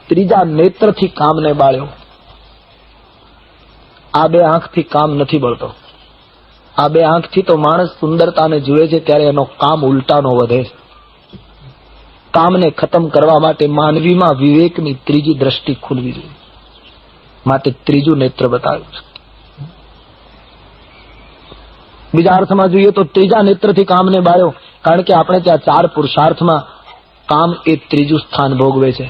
ત્રીજા નેત્રથી કામને બાળ્યો. આ બે આંખથી કામ નથી બળતો. આ બે આંખથી તો માણસ સુંદરતાને જુએ છે ત્યારે એનો કામ ઉલટાનો વધે છે. કામને ખતમ કરવા માટે માનવીમાં વિવેકની ત્રીજી દ્રષ્ટિ ખુલવી જોઈએ. માટે ત્રીજું નેત્ર બતાવ્યું છે. બીજા અર્થમાં જોઈએ તો ત્રીજા નેત્રથી કામને બાળ્યો, કારણ કે આપણે ત્યાં 4 પુરુષાર્થમાં કામ એ ત્રીજું સ્થાન ભોગવે છે.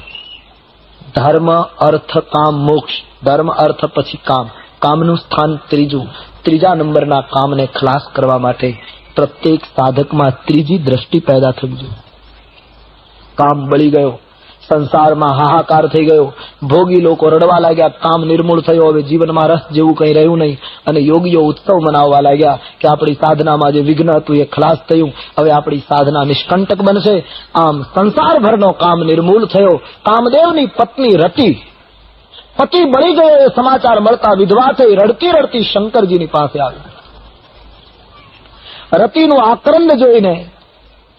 ધર્મ, અર્થ, કામ, મોક્ષ. ધર્મ, અર્થ પછી કામ. કામનું સ્થાન ત્રીજું. ત્રીજા નંબરના કામને ખલાસ કરવા માટે પ્રત્યેક સાધકમાં ત્રીજી દ્રષ્ટિ પેદા થવી જોઈએ. કામ બળી ગયો, સંસારમાં હાહાકાર થઈ ગયો, ભોગી લોકો રડવા લાગ્યા, કામ નિર્મૂળ થયો, હવે જીવનમાં રસ જેવું કંઈ રહ્યું નહીં, અને યોગીઓ ઉત્સવ મનાવવા લાગ્યા કે આપણી સાધનામાં જે વિઘ્ન હતું એ ખલાસ થયું, હવે આપણી સાધના નિષ્કંટક બનશે. આમ સંસારભરનો કામ નિર્મૂળ થયો. કામદેવની પત્ની રતિ, પતિ બળી ગયો એ સમાચાર મળતા વિધવા થઈ રડતી રડતી શંકરજીની પાસે આવી. રતિનું આક્રંદ જોઈને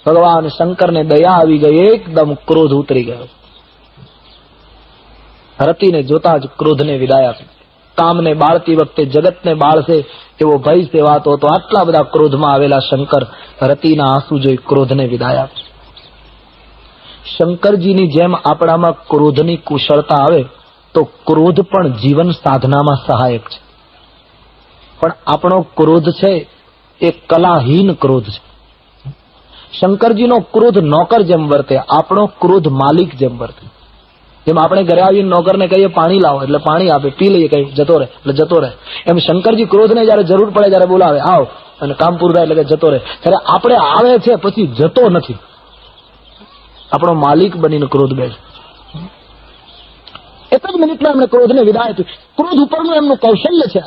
ભગવાન શંકરને દયા આવી ગઈ, એકદમ ક્રોધ ઉતરી ગયો. રતિને જોતા જ ક્રોધને વિદાય આપી. કામને બાળતી વખતે જગતને બાળશે એવો ભય સેવાતો હતો. આટલા બધા ક્રોધમાં આવેલા શંકર રતિના આંસુ જોઈ ક્રોધને વિદાય આપી. શંકરજીની જેમ આપણામાં ક્રોધની કુશળતા આવે તો ક્રોધ પણ જીવન સાધનામાં સહાયક છે. પણ આપણો ક્રોધ છે એ કલાહીન ક્રોધ છે. શંકરજીનો ક્રોધ નોકર જેમ વર્તે, આપણો ક્રોધ માલિક જેમ વર્તે. જેમ આપણે ઘરે આવીને નોકરને કહીએ પાણી લાવો એટલે પાણી આપે, પી લઈએ, કઈ જતો રહે એટલે જતો રહે. એમ શંકરજી ક્રોધને જયારે જરૂર પડે ત્યારે બોલાવે, આવ, અને કામ પૂરું થાય એટલે જતો રહે. ત્યારે આપણે આવે છે પછી જતો નથી. આપણો માલિક બનીને ક્રોધ બેસે. એક જ મિનિટમાં એમણે ક્રોધને વિદાય આપ્યું. ક્રોધ ઉપરનું એમનું કૌશલ્ય છે.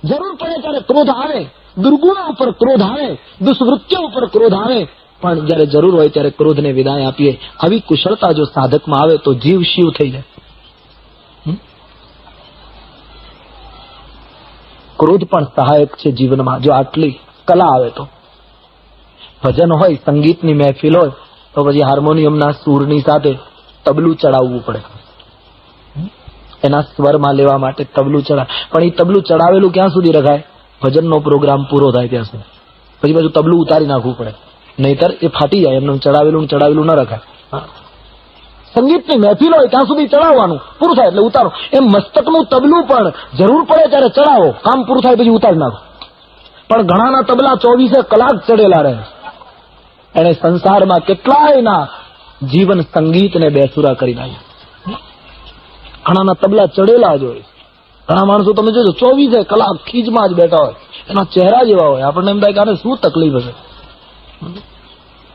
જરૂર પડે ત્યારે ક્રોધ આવે, દુર્ગુણો ઉપર ક્રોધ આવે, દુષ્વૃત્તિઓ ઉપર ક્રોધ આવે, પણ જયારે જરૂર હોય ત્યારે ક્રોધને વિદાય આપીએ. આવી કુશળતા જો સાધકમાં આવે તો જીવ શિવ થઈ જાય. ક્રોધ પણ સહાયક છે જીવનમાં, જો આટલી કલા આવે તો. ભજન હોય, સંગીતની મહેફિલ હોય તો પછી હાર્મોનિયમના સૂરની સાથે તબલું ચડાવવું પડે. એના સ્વરમાં લેવા માટે તબલું ચડાવે. પણ એ તબલું ચડાવેલું ક્યાં સુધી રખાય? ભજનનો પ્રોગ્રામ પૂરો થાય ત્યાં સુધી. પછી પાછું તબલું ઉતારી નાખવું પડે, નહીતર એ ફાટી જાય. એમનું ચડાવેલું ન રખાય. સંગીતની મહેફિલ હોય ત્યાં સુધી ચડાવવાનું, પૂરું થાય એટલે ઉતારો. એમ મસ્તકનું તબલું પણ જરૂર પડે ત્યારે ચડાવો, કામ પૂરું થાય પછી ઉતારી નાખો. પણ ઘણાના તબલા 24 કલાક ચડેલા રહે. એને સંસારમાં કેટલાયના જીવન સંગીતને બેસુરા કરી નાખ્યા. ઘણાના તબલા ચડેલા જ હોય. ઘણા માણસો તમે જોજો 24 કલાક ખીજમાં જ બેઠા હોય, એના ચહેરા જેવા હોય, આપણને એમ થાય કે આને શું તકલીફ હશે,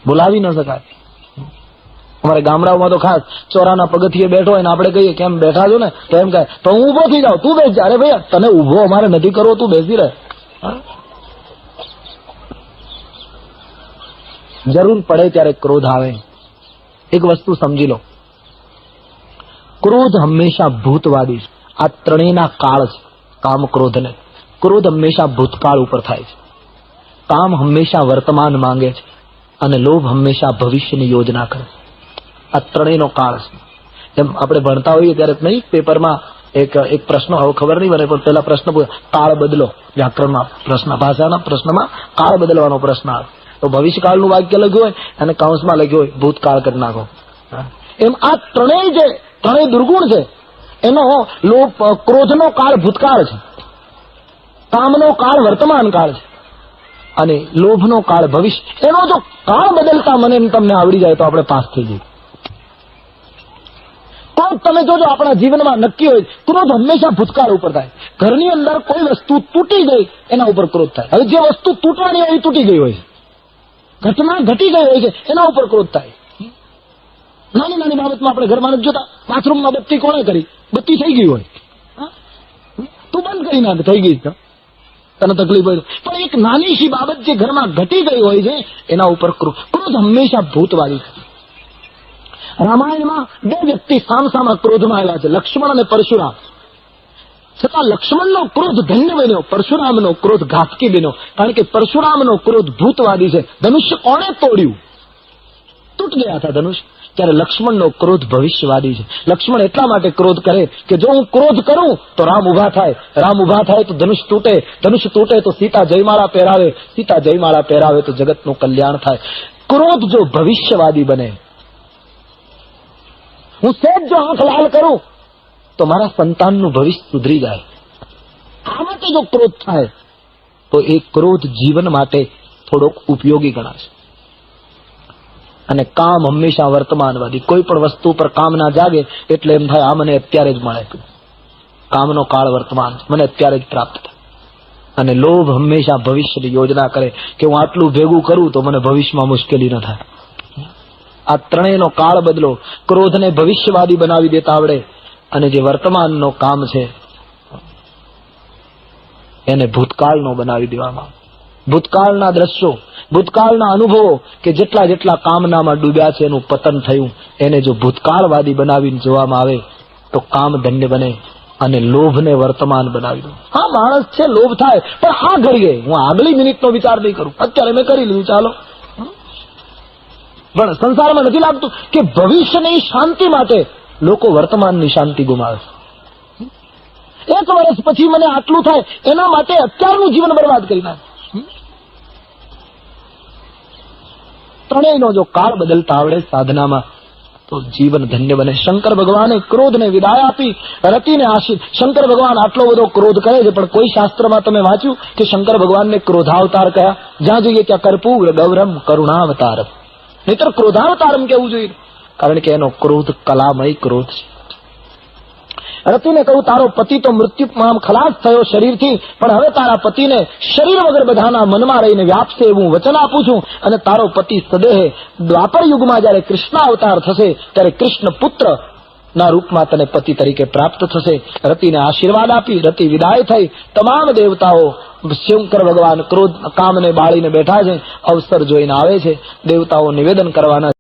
બોલાવી ન શકાય. અમારે ગામડાઓમાં તો ખાસ ચોરાના પગથિયે બેઠો હોય ને આપણે કહીએ કેમ બેઠા છો ને, તો એમ કહે તો હું ઉભો થઈ જાઉં, તું બેસી જા. અરે ભાઈ તને ઉભો અમારે નથી કરવો, તું બેસી રહે. જરૂર પડે ત્યારે ક્રોધ આવે. એક વસ્તુ સમજી લો, ક્રોધ હંમેશા ભૂતવાદી છે. આ ત્રણેયના કાળ છે. કામ, ક્રોધ ને ક્રોધ હંમેશા ભૂતકાળ ઉપર થાય છે. કામ હંમેશા વર્તમાન માંગે છે અને લોભ હંમેશા ભવિષ્યની યોજના કરે. આ ત્રણેયનો કાળ છે. જેમ આપણે ભણતા હોઈએ ત્યારે નહીં પેપરમાં એક પ્રશ્ન, હવે ખબર નહીં મને, પણ પેલા પ્રશ્ન કાળ બદલો, વ્યાકરણમાં પ્રશ્ન, ભાષાના પ્રશ્નમાં કાળ બદલવાનો પ્રશ્ન આવે તો ભવિષ્યકાળનું વાક્ય લખ્યું હોય અને કૌંસમાં લખ્યું હોય ભૂતકાળ કરી નાખો. એમ આ ત્રણેય દુર્ગુણ છે. એનો લોભ, ક્રોધનો કાળ ભૂતકાળ છે, કામનો કાળ વર્તમાન કાળ છે અને લોભનો કાળ ભવિષ્ય. એનો જો કાળ બદલતા મને તમને આવડી જાય તો આપણે પાસ થઈ જઈએ. ક્રોધ તમે જોજો આપણા જીવનમાં નક્કી હોય, ક્રોધ હંમેશા ભૂતકાળ ઉપર થાય. ઘરની અંદર કોઈ વસ્તુ તૂટી ગઈ એના ઉપર ક્રોધ થાય. હવે જે વસ્તુ તૂટવાની હોય એ તૂટી ગઈ હોય છે, ઘટના ઘટી ગઈ હોય છે, એના ઉપર ક્રોધ થાય. નાની નાની બાબતમાં આપણે ઘરમાં નથી જોતા, બાથરૂમમાં બત્તી કોણે કરી? બત્તી થઈ ગઈ હોય, તું બંધ કરી નાખ, થઈ ગઈ તને તકલીફ હોય. પણ એક નાની સી બાબત જે ઘરમાં ઘટી ગઈ હોય છે એના ઉપર ક્રોધ હંમેશા ભૂતવાદી છે. રામાયણમાં 2 વ્યક્તિ સામસામા ક્રોધમાં આવ્યા છે, લક્ષ્મણ અને પરશુરામ. છતાં લક્ષ્મણનો ક્રોધ ધન્ય બન્યો, પરશુરામનો ક્રોધ ઘાતકી બન્યો. કારણ કે પરશુરામનો ક્રોધ ભૂતવાદી છે. ધનુષ્ય કોણે તોડ્યું? તૂટ ગયા હતા ધનુષ્ય. ત્યારે લક્ષ્મણનો ક્રોધ ભવિષ્યવાદી છે. લક્ષ્મણ એટલા માટે ક્રોધ કરે કે જો હું ક્રોધ કરું તો રામ ઉભા થાય, રામ ઉભા થાય તો ધનુષ તૂટે, ધનુષ તૂટે તો સીતા જયમાળા પહેરાવે, સીતા જયમાળા પહેરાવે તો જગતનું કલ્યાણ થાય. ક્રોધ જો ભવિષ્યવાદી બને, હું સહેજ જો આંખ લાલ કરું તો મારા સંતાનનું ભવિષ્ય સુધરી જાય, આ માટે જો ક્રોધ થાય તો એ ક્રોધ જીવન માટે થોડોક ઉપયોગી ગણાશે. અને કામ હંમેશા વર્તમાનવાદી. કોઈ પણ વસ્તુ પર કામ ના જાગે એટલે એમ થાય આ મને અત્યારે જ મળે, કામનો કાળ વર્તમાન, મને અત્યારે જ પ્રાપ્ત થાય. અને લોભ હંમેશા ભવિષ્યની યોજના કરે કે હું આટલું ભેગું કરું તો મને ભવિષ્યમાં મુશ્કેલી ન થાય. આ ત્રણેયનો કાળ બદલો. ક્રોધને ભવિષ્યવાદી બનાવી દેતા આવડે અને જે વર્તમાનનો કામ છે એને ભૂતકાળનો બનાવી દેવામાં. ભૂતકાળના દ્રશ્યો, ભૂતકાળના અનુભવો કે જેટલા જેટલા કામનામાં ડૂબ્યા છે એનું પતન થયું, એને જો ભૂતકાળવાદી બનાવીને જોવામાં આવે તો કામ ધન્ય બને અને લોભને વર્તમાન બનાવી દો. હા, માણસ છે, લોભ થાય, પણ આ ઘડીએ હું આગલી મિનિટનો વિચાર નહીં કરું, અત્યારે મેં કરી લીધું, ચાલો. પણ સંસારમાં નથી લાગતું કે ભવિષ્યની શાંતિ માટે લોકો વર્તમાનની શાંતિ ગુમાવે. એક વર્ષ પછી મને આટલું થાય એના માટે અત્યારનું જીવન બરબાદ કરી નાખે. ત્રણેયનો જો કાળ બદલતા આવડે સાધનામાં તો જીવન ધન્ય બને. શંકર ભગવાને ક્રોધને વિદાય આપી, રતિને આશીષ. શંકર ભગવાન આટલો બધો ક્રોધ કરે છે, પણ કોઈ શાસ્ત્રમાં તમે વાંચ્યું કે શંકર ભગવાનને ક્રોધાવતાર કયા? જ્યાં જોઈએ ત્યાં કર્પૂર ગૌરમ કરુણાવતાર, નહીતર ક્રોધાવતારમ કેવું જોઈએ, કારણ કે એનો ક્રોધ કલામય ક્રોધ છે. રતિને કહું તારો પતિ તો મૃત્યુમાં ખલાસ થયો શરીરથી, પણ હવે તારા પતિને શરીર વગર બધાના મનમાં રહીને વ્યાપશે એવું વચન આપું છું. અને તારો પતિ સદેહ દ્વાપર યુગમાં જયારે કૃષ્ણ અવતાર થશે ત્યારે કૃષ્ણ પુત્ર ના રૂપમાં તને પતિ તરીકે પ્રાપ્ત થશે. રતિને આશીર્વાદ આપી રતિ વિદાય થઈ. તમામ દેવતાઓ શંકર ભગવાન ક્રોધ કામને બાળીને બેઠા છે, અવસર જોઈને આવે છે. દેવતાઓ નિવેદન કરવાના